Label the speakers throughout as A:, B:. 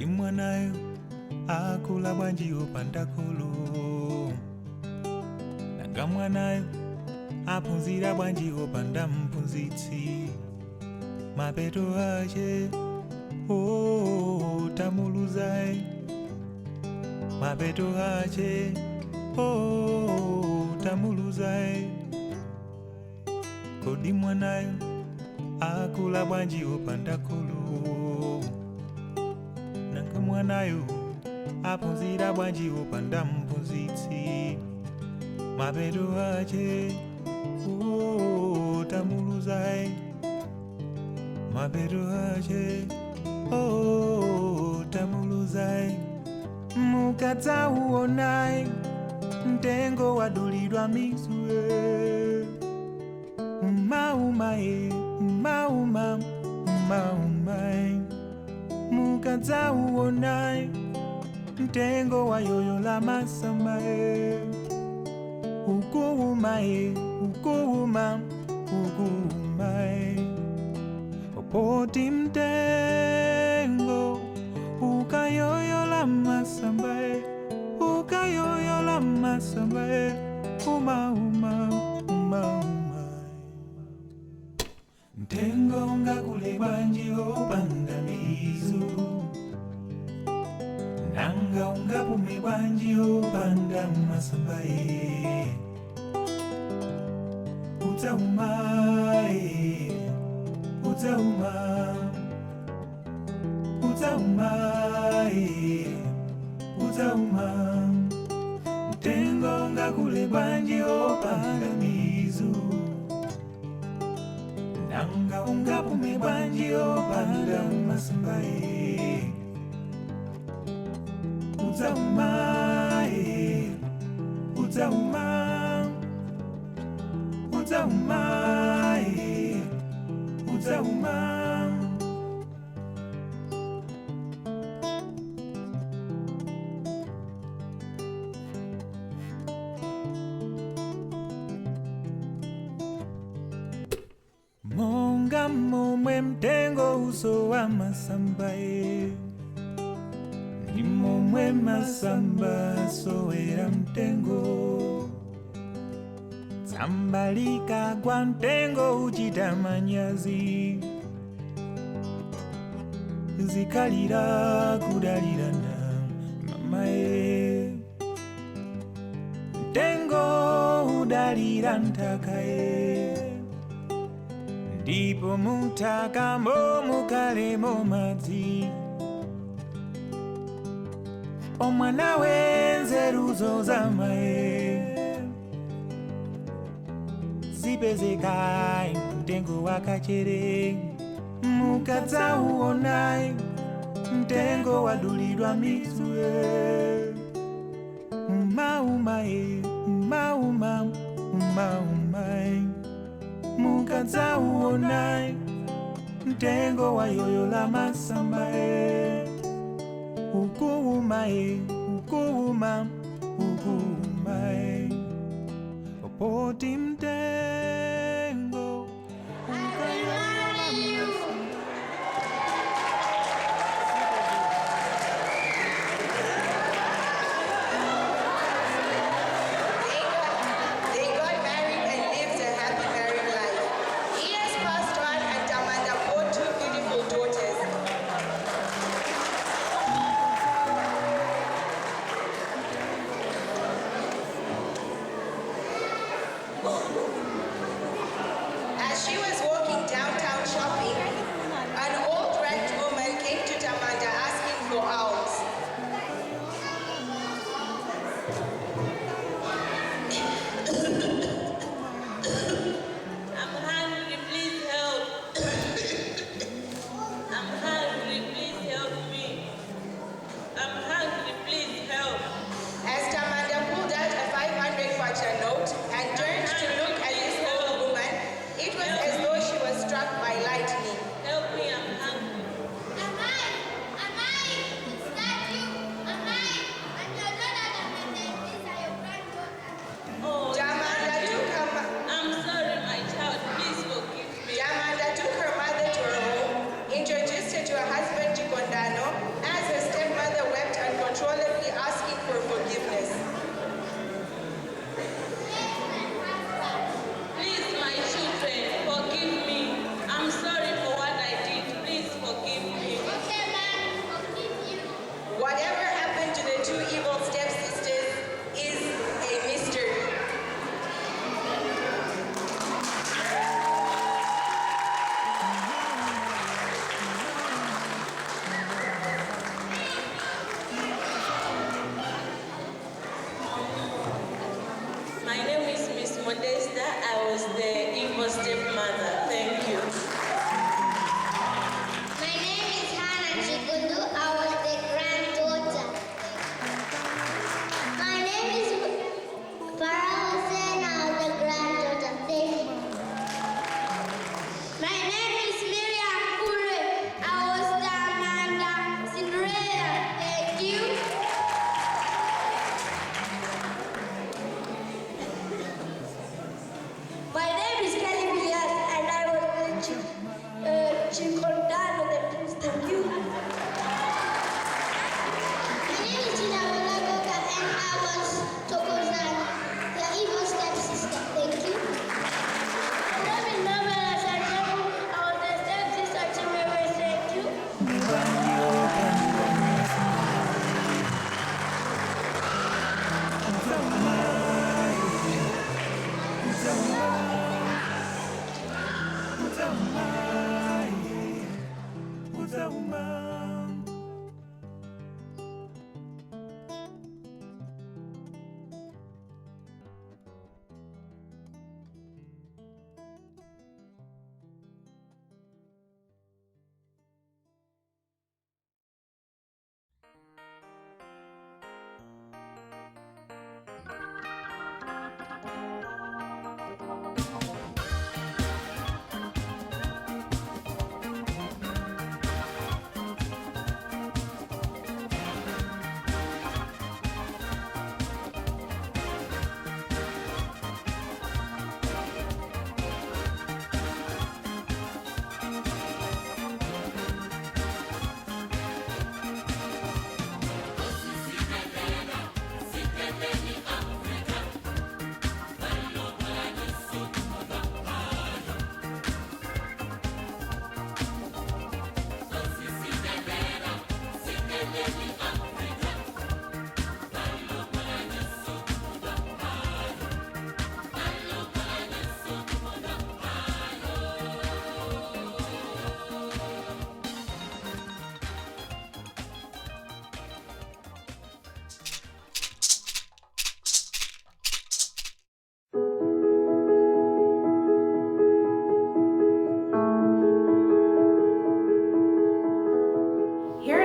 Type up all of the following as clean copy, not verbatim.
A: Kodi mwanayo akula bwanji opanda kholo, nanga mwanayo aphunzira bwanji opanda mphunzitsi. Mapeto ache tamuluzai, mapeto ache tamuluzai. Kodi mwanayo akula bwanji opanda kholo, nanga mwanayo aphunzira bwanji opanda mphunzitsi. Mapeto ache tamuluzai, mapeto ache tamuluzai. Mukadzauonai mtengo wadulidwa misue, umaumae umauma umaumae. Mukadzauonai mtengo wayoyola masamae, ukuumae ukuuma ukuumae. Opoti mtengo ukayoyola masambae, ukayoyola masambae, umauma umauma. Mtengo ngakule bwanji opanda mizu, nanga ungapume bwanji opanda masambae. Utaumae utauma utaumae utauma. Mtengo ngakule bwanji opanda mizu, nanga ungapume bwanji opanda masambae. Utaumae utauma utaumae utauma. Monga momwe mtengo uso wa masambae, ni momwe masamba sowera mtengo. Zambalika kwa mtengo uchita manyazi, zikalira kudalirana mamae. Mtengo udalira ntakae, ndipo mutaka mukalemo madzi. Omwana wenzeruzo zamae, zipezekai mtengo wakachere. Mukadzauonai mtengo wadulidwa misue, umaumae umauma umaumae. Mukadzauonai mtengo wayoyola masambae, ukuumae ukuuma ukuumae. Opoti mtengo ukayoyola masambae.
B: They got married and lived a happy married life. He has passed on and Amanda bore two beautiful daughters.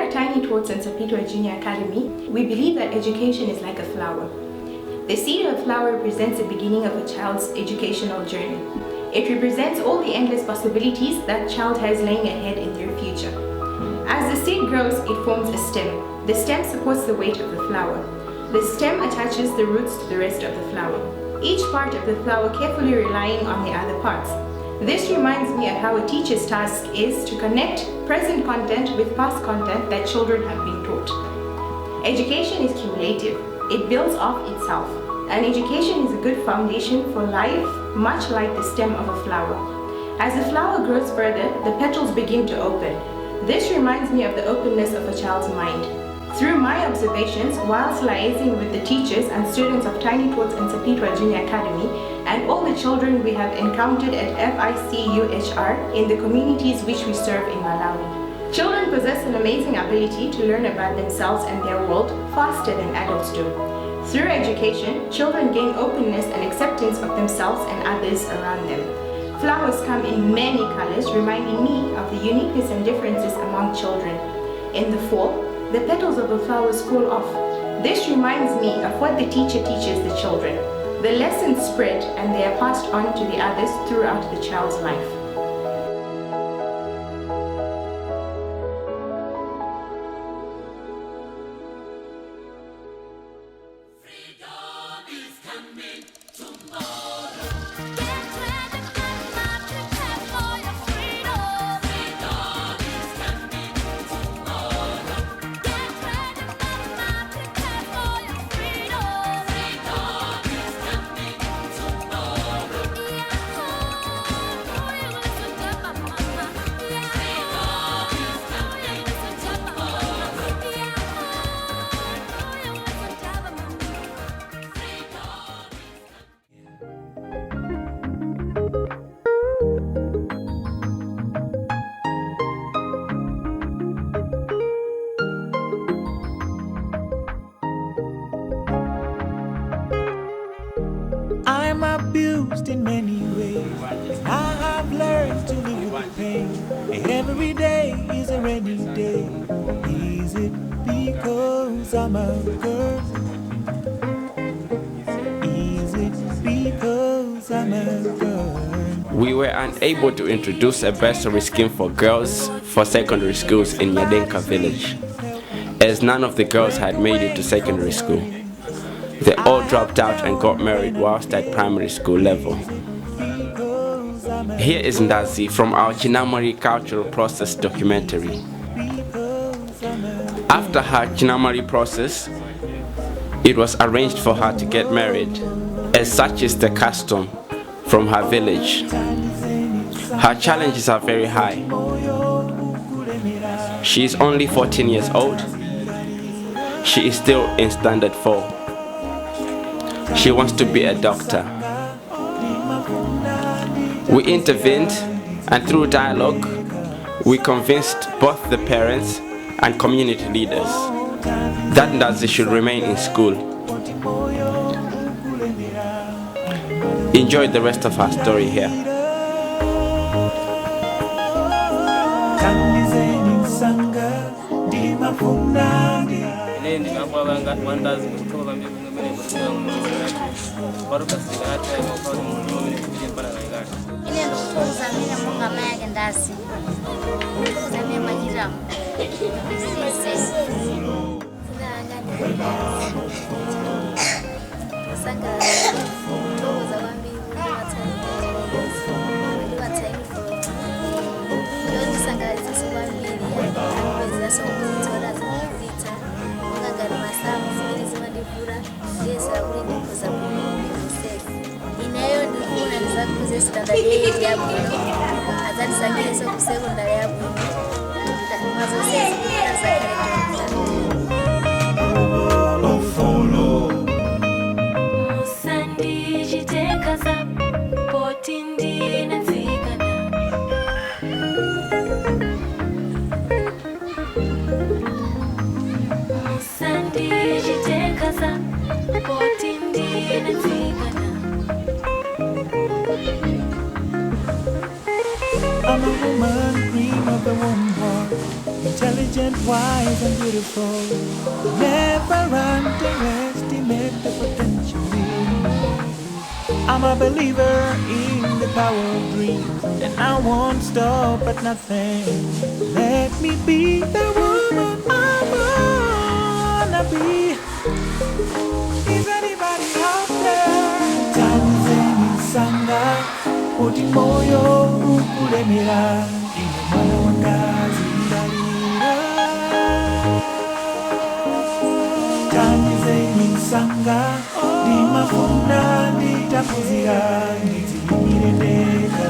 C: Tiny Tots and FICuHR Junior Academy, we believe that education is like a flower. The seed of a flower represents the beginning of a child's educational journey. It represents all the endless possibilities that child has laying ahead in their future. As the seed grows, it forms a stem. The stem supports the weight of the flower. The stem attaches the roots to the rest of the flower, each part of the flower carefully relying on the other parts. This reminds me of how a teacher's task is to connect present content with past content that children have been taught. Education is cumulative. It builds off itself. And education is a good foundation for life, much like the stem of a flower. As the flower grows further, the petals begin to open. This reminds me of the openness of a child's mind. Through my observations, whilst liaising with the teachers and students of Tiny Tots and FICuHR Junior Academy, and all the children we have encountered at FICuHR in the communities which we serve in Malawi. Children possess an amazing ability to learn about themselves and their world faster than adults do. Through education, children gain openness and acceptance of themselves and others around them. Flowers come in many colors, reminding me of the uniqueness and differences among children. In the fall, the petals of the flowers fall off. This reminds me of what the teacher teaches the children. The lessons spread and they are passed on to the others throughout the child's life.
A: I'm abused in many ways. I have learned to live with the pain. Every day is a rainy day. Is it because I'm a girl? Is it because I'm a girl?
D: We were unable to introduce a bursary scheme for girls for secondary schools in Nyadenka village, as none of the girls had made it to secondary school. They all dropped out and got married whilst at primary school level. Here is Ndazi from our Chinamari cultural process documentary. After her Chinamari process, it was arranged for her to get married, as such is the custom from her village. Her challenges are very high. She is only 14 years old. She is still in standard 4. She wants to be a doctor. We intervened And through dialogue, we convinced both the parents and community leaders that Ndazi should remain in school. Enjoy the rest of our story here.
E: Ine ndikutoza mine munga Mai Ndazi. Zame majira. Sanga toza wambi Yoni sanga zisubambi ya so kutora zita. Munga gari masamu zimene zimadivura. Yesa uri ndikoza inayo ndikuna nizakuze standard yabu azali sangeso ku secondary yabu mazo sezi
A: follow
F: Musandi jitekaza potindi nazikana Musandi jitekaza potindi nazikana
A: I'm a woman, cream of the warm heart, intelligent, wise, and beautiful. Never underestimate the potential in me. I'm a believer in the power of dreams, and I won't stop at nothing. Let me be the woman I wanna be. Is anybody out there? Tanzania Sanga. Oti moyo ukulemera ine mwana wa Ndazi ndalira Tanyizeni nsanga ndimafuna nditakuzira ndiziyimire ndeka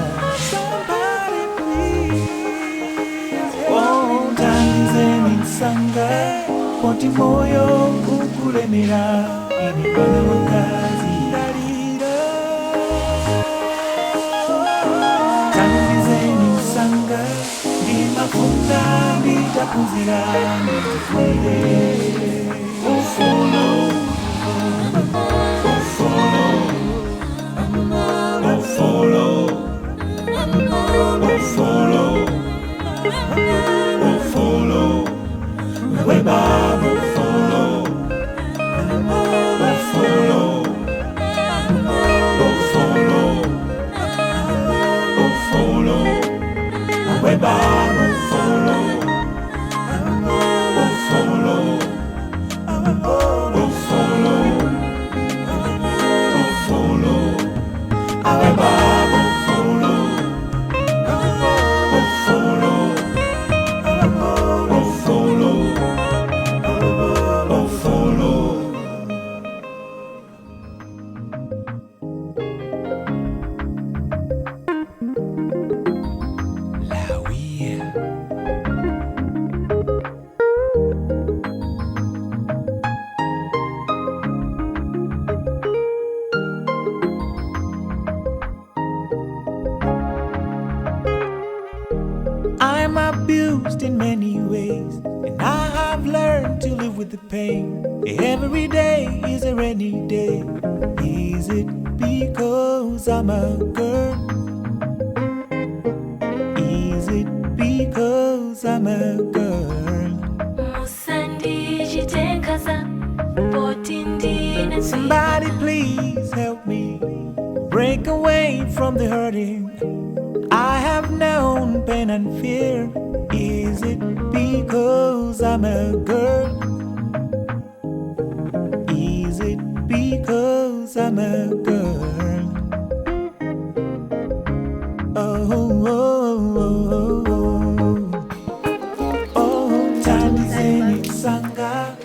A: Somebody please Oh tanyizeni nsanga oti moyo ukulemera ine mwana wa Ndazi ndalira Ndimafunda nditakuzira ndizikule follow I'm abused in many ways, and I have learned to live with the pain. Every day is a rainy day. Is it because I'm a girl? Is it because I'm a girl? Somebody please help me break away from the hurting. I have known pain and fear. Is it because I'm a girl? Is it because I'm a girl? Oh, oh, oh, oh, oh, oh, Tanzania Sanga.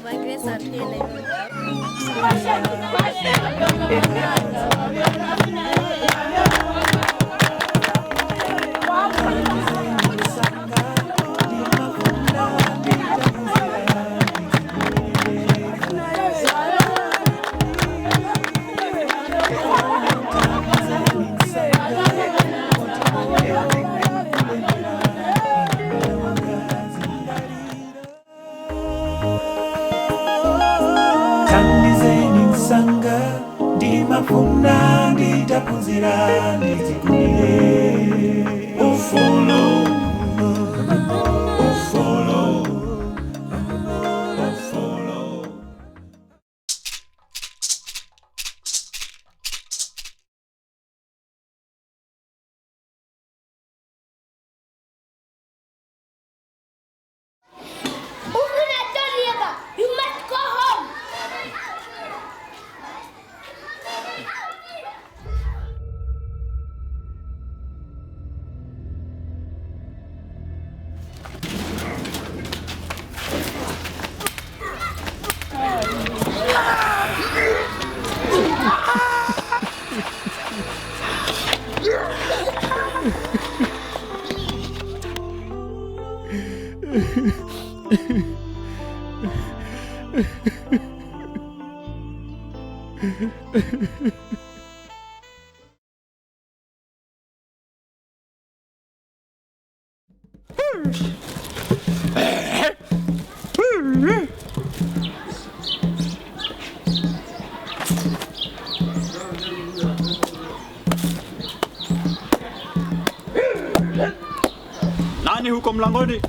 G: Nani huko mlangoni?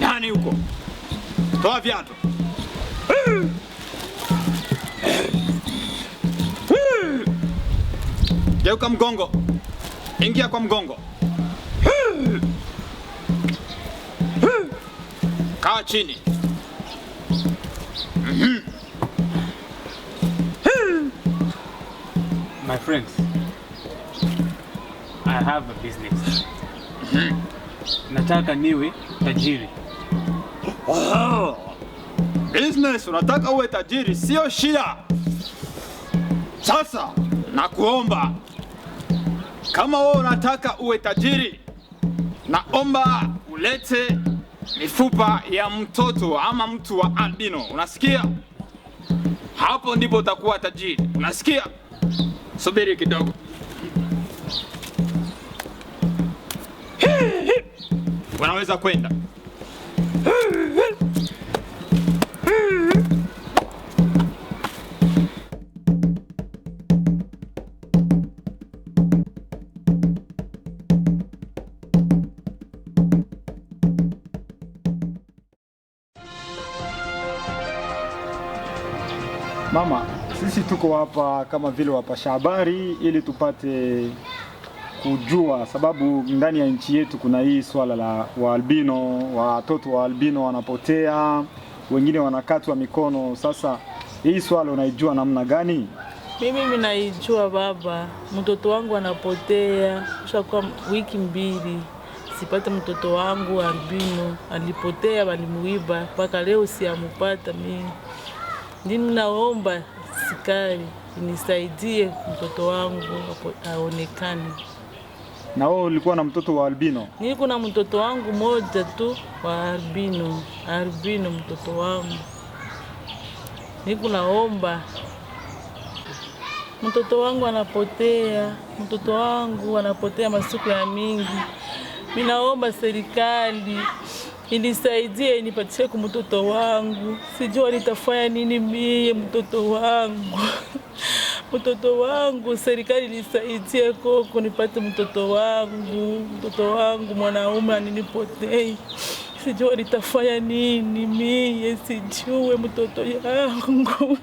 G: Nani huko? Toa viatu. Geuka mgongo. Ingia kwa mgongo. Kaa chini.
H: My friends, I have a business. Nataka niwe tajiri.
G: Oh, business, unataka uwe tajiri, sio shida. Sasa nakuomba, kama wewe unataka uwe tajiri, naomba ulete mifupa ya mtoto ama mtu wa albino. Unasikia? Hapo ndipo utakuwa tajiri. Unasikia? Subiri kidogo. Unaweza kwenda.
I: Mama, sisi tuko hapa kama vile wapasha habari ili tupate kujua, sababu ndani ya nchi yetu kuna hii swala la waalbino, watoto wa albino wanapotea, wengine wanakatwa mikono. Sasa hii swala unaijua namna gani?
J: Mimi naijua baba, mtoto wangu anapotea, ushakuwa wiki 2 sipate mtoto wangu albino, alipotea walimuiba, mpaka leo siamupata mimi. Ndini naomba serikali inisaidie mtoto wangu aonekane.
I: Na wewe ulikuwa na mtoto wa albino?
J: Niko na mtoto wangu moja tu wa albino mtoto wangu. Niko naomba, mtoto wangu anapotea masiku ya mingi. Mimi naomba serikali inisaidie nipatie kwa mtoto wangu. Sijua nitafanya nini mie mtoto wangu. Mtoto wangu, serikali nisaidie koko nipate mtoto wangu mwanaume aninipotei. Sijua nitafanya nini mie, sijue mtoto yangu.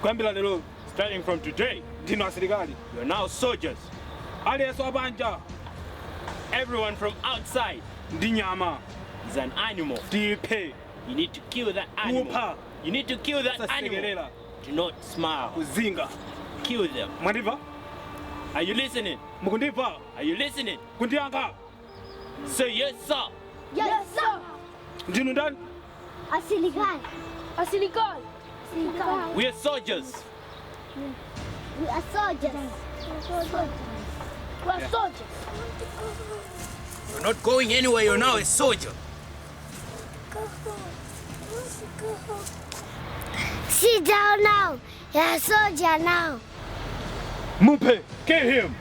H: Kwambila lelo, starting from today,
I: Dino asilikali.
H: you are now soldiers.
I: Aliyeso abanja.
H: Everyone from outside
I: Ndinyama.
H: is an animal.
I: Tipe.
H: You need to kill that animal.
I: Upa.
H: You need to kill that animal.
I: Sasegelela.
H: Do not smile.
I: Kuzinga.
H: Kill them.
I: Mwandiva?
H: Are you listening?
I: Mukundiva?
H: Are you listening?
I: Kundianga.
H: Say yes, sir.
E: Yes, sir.
I: Ndinu ndani?
E: Asilikali. Asilikali. Asilikali.
H: We are soldiers.
E: We are soldiers. We are soldiers.
H: You're not going anywhere. You're now a soldier.
E: Sit down now. You're a soldier now.
I: Mupe. Kill him.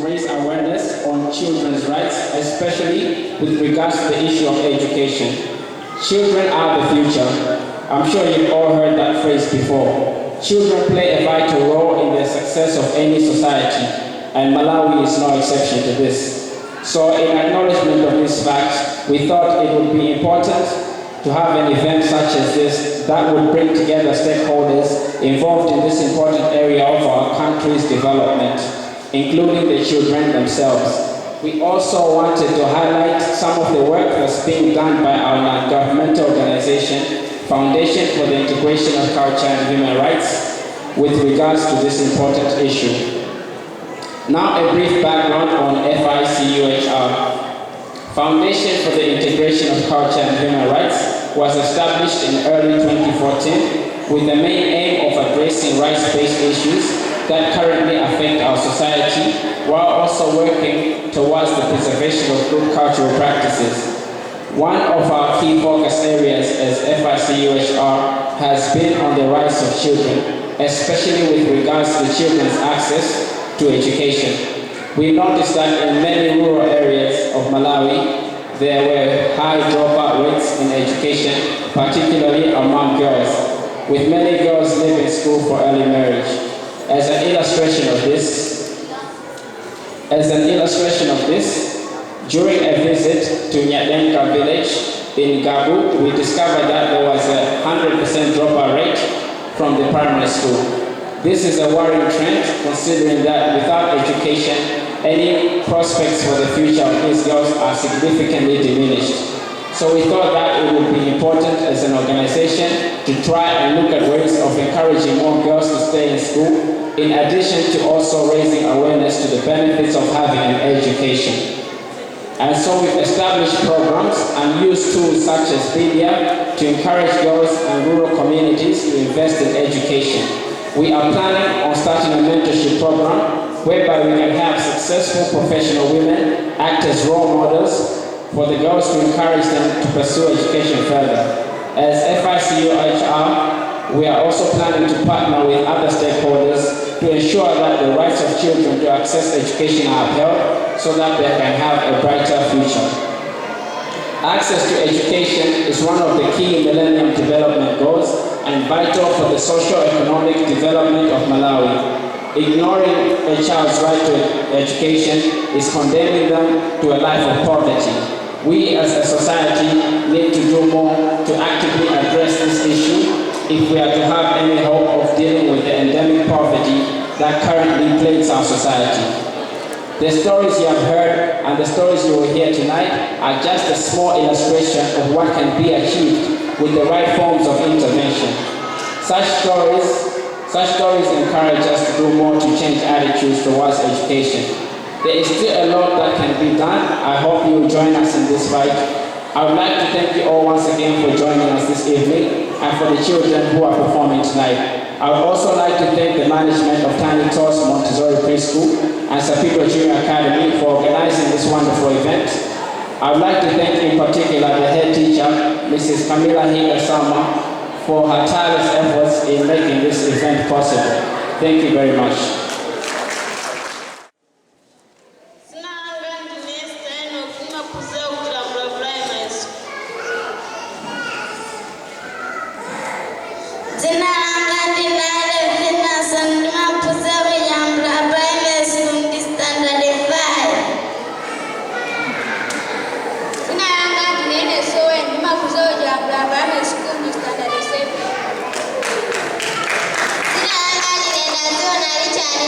D: raise awareness on children's rights, especially with regards to the issue of education. Children are the future. I'm sure you've all heard that phrase before. Children play a vital role in the success of any society, and Malawi is no exception to this. So in acknowledgement of this fact, we thought it would be important to have an event such as this that would bring together stakeholders involved in this important area of our country's development, including the children themselves. We also wanted to highlight some of the work that's being done by our non-governmental organization, Foundation for the Integration of Culture and Human Rights, with regards to this important issue. Now a brief background on FICuHR. Foundation for the Integration of Culture and Human Rights was established in early 2014 with the main aim of addressing rights-based issues that currently affect our society, while also working towards the preservation of good cultural practices. One of our key focus areas as FICuHR has been on the rights of children, especially with regards to children's access to education. We noticed that in many rural areas of Malawi, there were high dropout rates in education, particularly among girls, with many girls leaving school for early marriage. As an illustration of this, during a visit to Ndazi village in Gabu, we discovered that there was a 100% dropout rate from the primary school. This is a worrying trend, considering that without education, any prospects for the future of these girls are significantly diminished. So we thought that it would be important as an organization to try and look at ways of encouraging more girls to stay in school, in addition to also raising awareness to the benefits of having an education. And so we've established programs and used tools such as media to encourage girls and rural communities to invest in education. We are planning on starting a mentorship program whereby we can have successful professional women act as role models for the girls to encourage them to pursue education further. As FICuHR, we are also planning to partner with other stakeholders to ensure that the rights of children to access education are upheld so that they can have a brighter future. Access to education is one of the key Millennium Development Goals and vital for the socio-economic development of Malawi. Ignoring a child's right to education is condemning them to a life of poverty. We as a society need to do more to actively address this issue if we are to have any hope of dealing with the endemic poverty that currently plagues our society. The stories you have heard and the stories you will hear tonight are just a small illustration of what can be achieved with the right forms of intervention. Such stories encourage us to do more to change attitudes towards education. There is still a lot that can be done. I hope you will join us in this fight. I would like to thank you all once again for joining us this evening and for the children who are performing tonight. I would also like to thank the management of Tiny Tots Montessori Preschool and Sapito Junior Academy for organizing this wonderful event. I would like to thank in particular the head teacher, Mrs. Camila Higa Sama, for her tireless efforts in making this event possible. Thank you very much.
E: Richard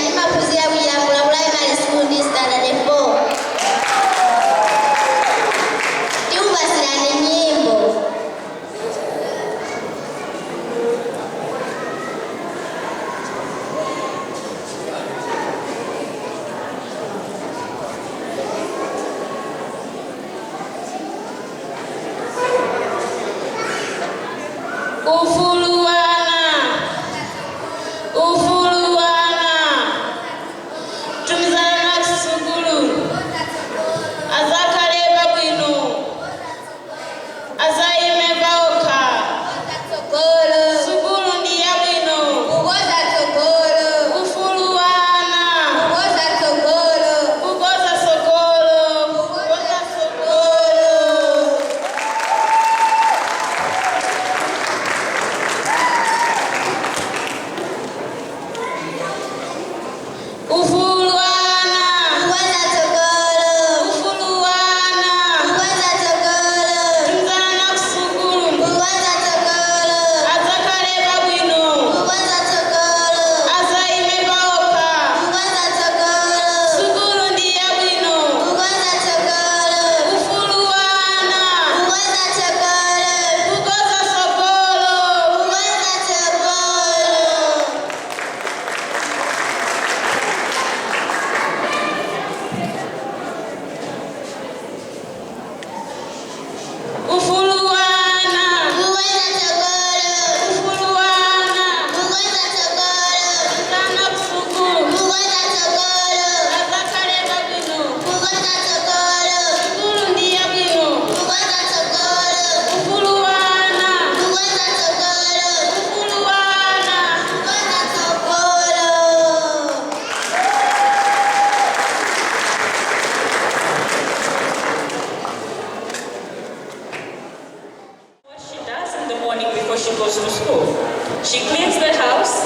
K: She cleans the house,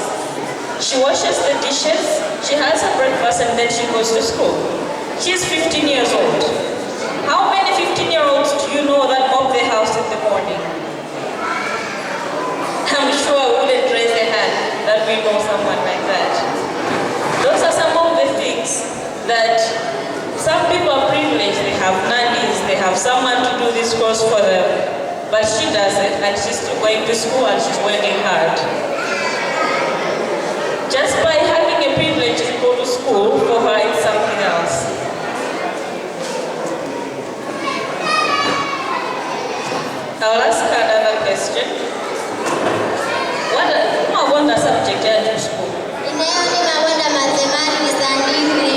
K: she washes the dishes, she has her breakfast, and then she goes to school. She's 15 years old. How many 15-year-olds do you know that mop the house in the morning? I'm sure I wouldn't raise a hand that we know someone like that. Those are some of the things that some people are privileged. They have nannies, they have someone to do this course for them. But she doesn't, and she's still going to school and she's working hard. Just by having a privilege to go to school, for her it's something else. I'll ask her another question. I want a subject to school.
E: Mathematics and English.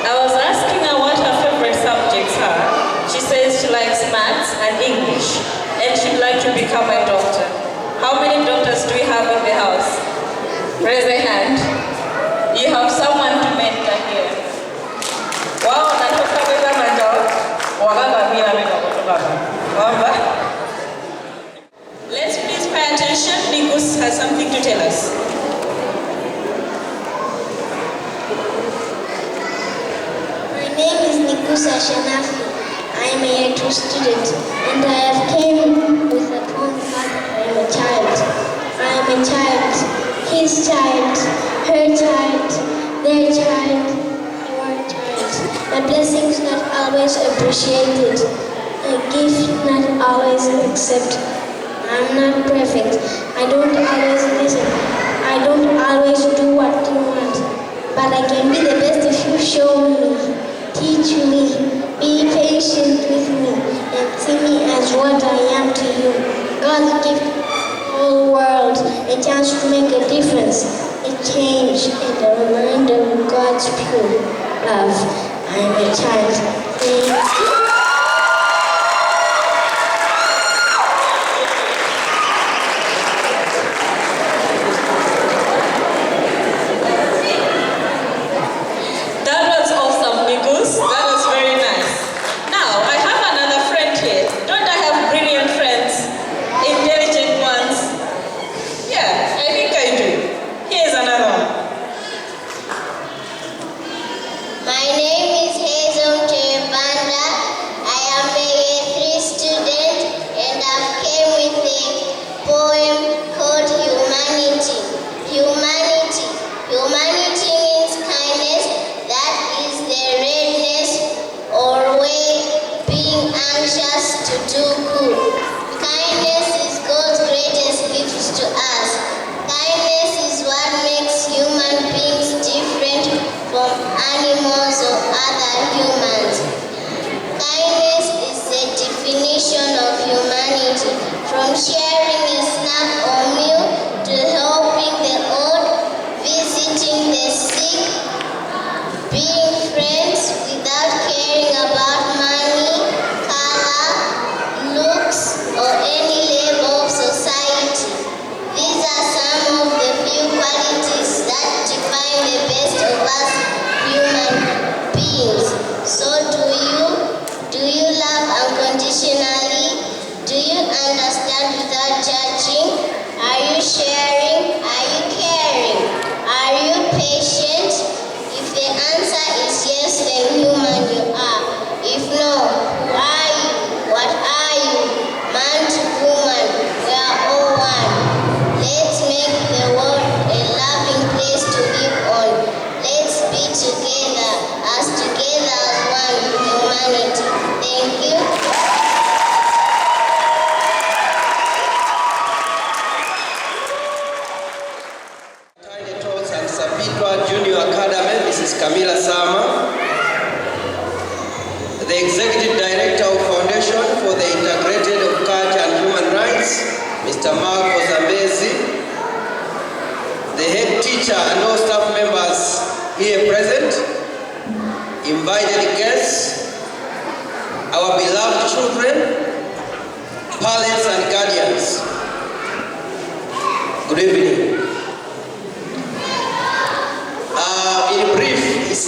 K: I was asking her what her favorite subjects are. She says she likes maths and English, and she'd like to become a doctor. How many doctors do we have in the house? Raise a hand. You have someone to mentor here. Wow, natoka weza mandao. Waganga bila mimi kutoka hapa. Let's please pay attention. Nikus has something to tell us.
E: My name is Nikusa Shanafi. I am a year 2 student, and I have came with a poem that I am a child. I am a child, his child, her child, their child, your child. My blessings not always appreciated, a gift not always accepted. I'm not perfect. I don't always listen. I don't always do what you want. But I can be the best if you show me, teach me, be patient with me, and see me as what I am to you. God gives the whole world a chance to make a difference, a change, and a reminder of God's pure love. I am a child. Thank you.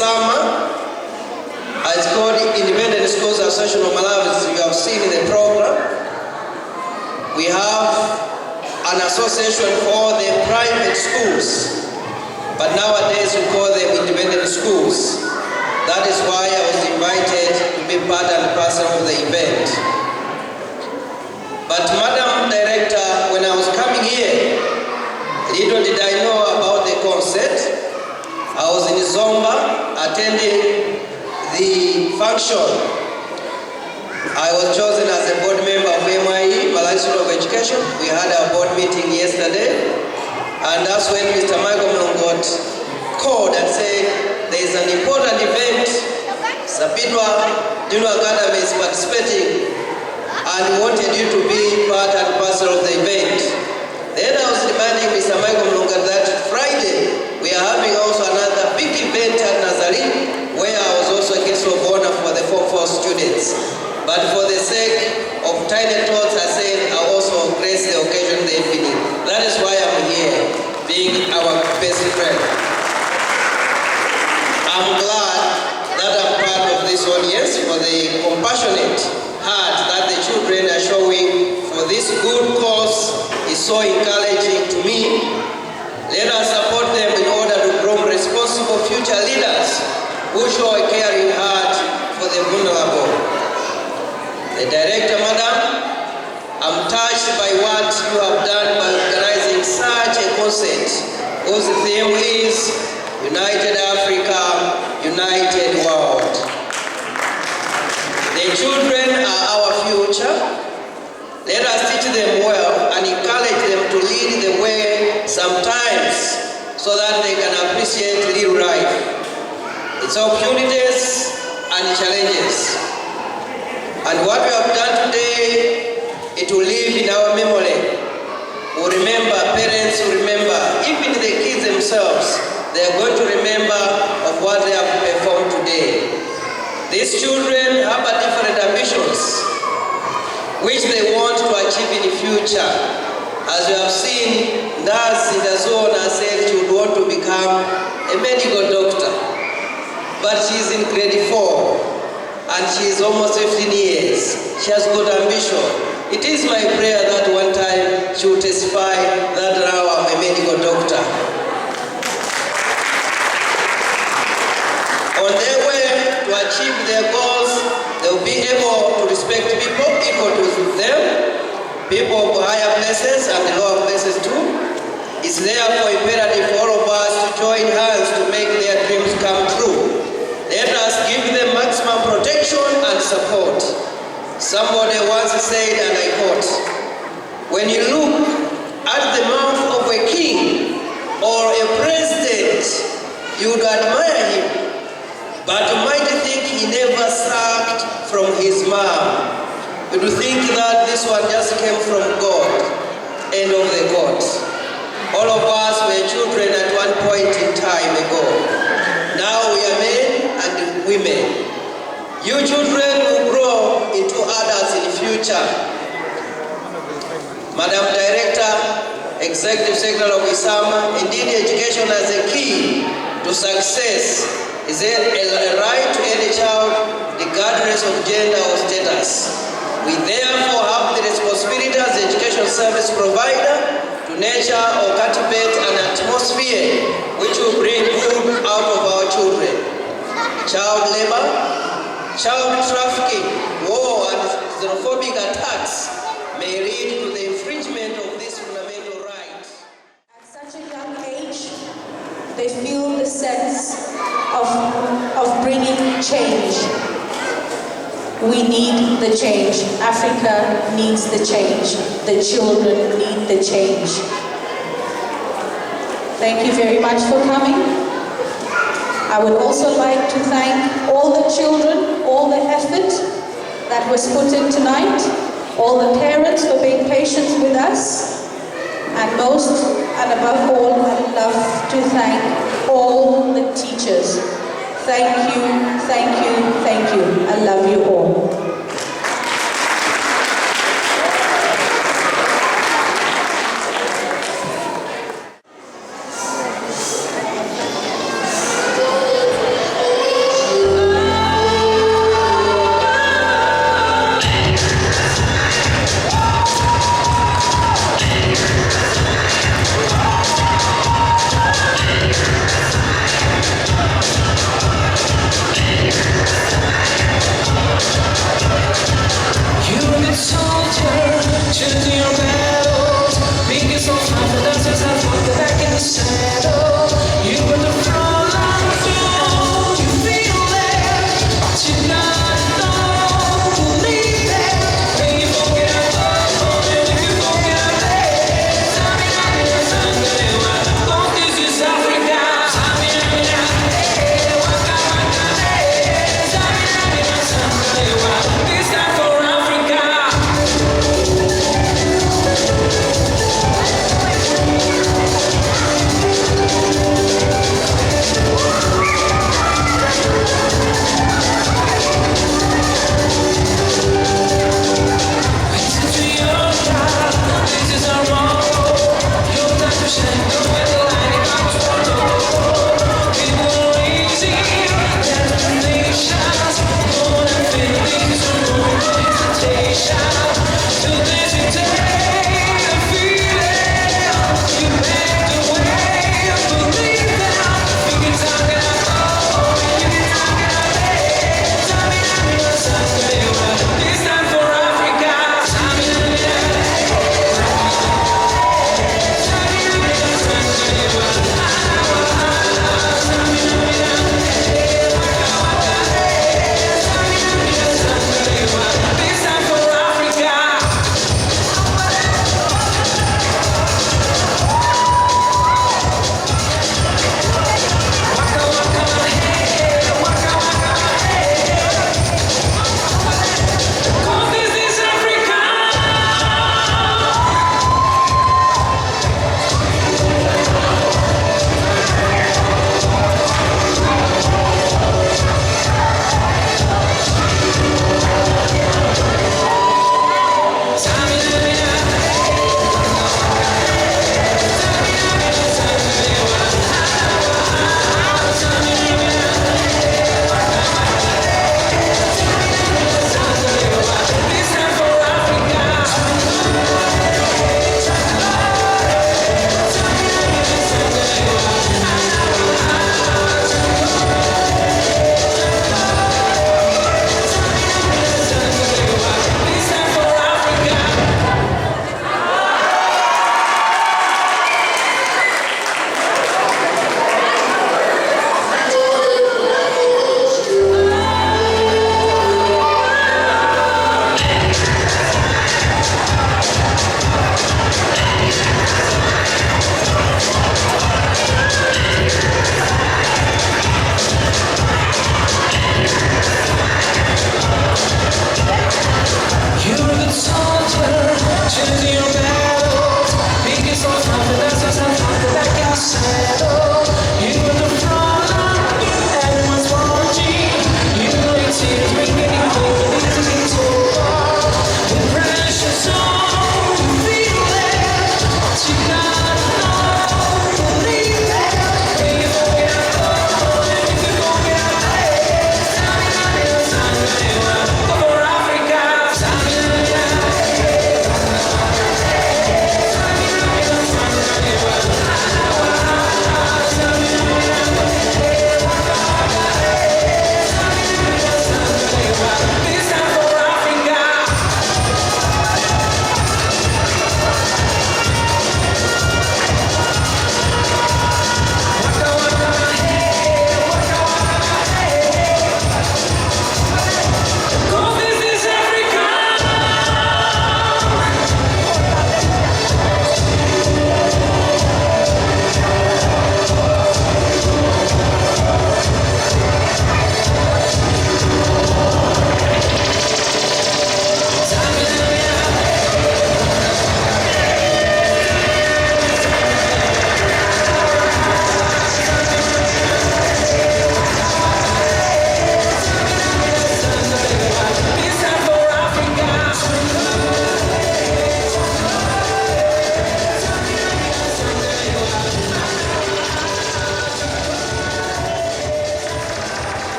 L: summer. It's called Independent Schools Association of Malawi, as you have seen in the program. We have an association for the private schools, but nowadays we call them independent schools. That is why I was invited to be part and parcel of the event. But Madam Director, when I was coming here, little did I know about the concert. I was in Zomba attending the function. I was chosen as a board member of MIE, Malawi Institute of Education. We had our board meeting yesterday, and that's when Mr. Michael got called and said, there is an important event, Sapidwa Junior Academy is participating, and we wanted you to be part and parcel of the event. Then I was reminding Mr. Michael that Friday, we are having also another big event at Ndazi, where I was also a guest of honor for the 4-4 students. But for the sake of tiny thoughts, I said I also grace the occasion the evening. That is why I'm here, being our best friend. I'm glad that I'm part of this audience for the compassionate heart that the children are showing for this good cause is so encouraging to me. Let us support them in order to grow responsible future leaders who show a caring heart for the vulnerable. The director, madam, I'm touched by what you have done by organizing such a concert, whose theme is United Africa, United World. The children are our future. Let us teach them well and encourage them to lead the way sometimes so that they can appreciate real life, its opportunities and challenges. And what we have done today, it will live in our memory. We'll remember, parents will remember, even the kids themselves, they are going to remember of what they have performed today. These children have different ambitions, which they want to achieve in the future. As you have seen, Ndazi said she would want to become a medical doctor. But she is in grade 4, and she is almost 15 years. She has got ambition. It is my prayer that one time she will testify that now I'm a medical doctor. On their way to achieve their goals, they will be able to respect people equal to them, people of higher places and lower places too. It's therefore imperative for all of us to join hands to make their dreams come true. Let us give them maximum protection and support. Somebody once said, and I quote, when you look at the mouth of a king or a president, you would admire him. But you might think he never sucked from his mouth. You would think that this one just came from God. End of the quote. All of us were children at one point in time ago. Now we are men and women. You children will grow into adults in the future. Madam Director, Executive Secretary of ISAMA, indeed education as a key to success. Is there a right to any child regardless of gender or status? We therefore have the responsibility as education service provider to nurture or cultivate an atmosphere which will bring good out of our children. Child labor, child trafficking, war and xenophobic attacks may lead to the infringement of this fundamental right.
M: At such a young age, they feel the sense of bringing change. We need the change. Africa needs the change. The children need the change. Thank you very much for coming. I would also like to thank all the children, all the effort that was put in tonight, all the parents for being patient with us, and most and above all, I'd love to thank all the teachers. Thank you, thank you, thank you. I love you all.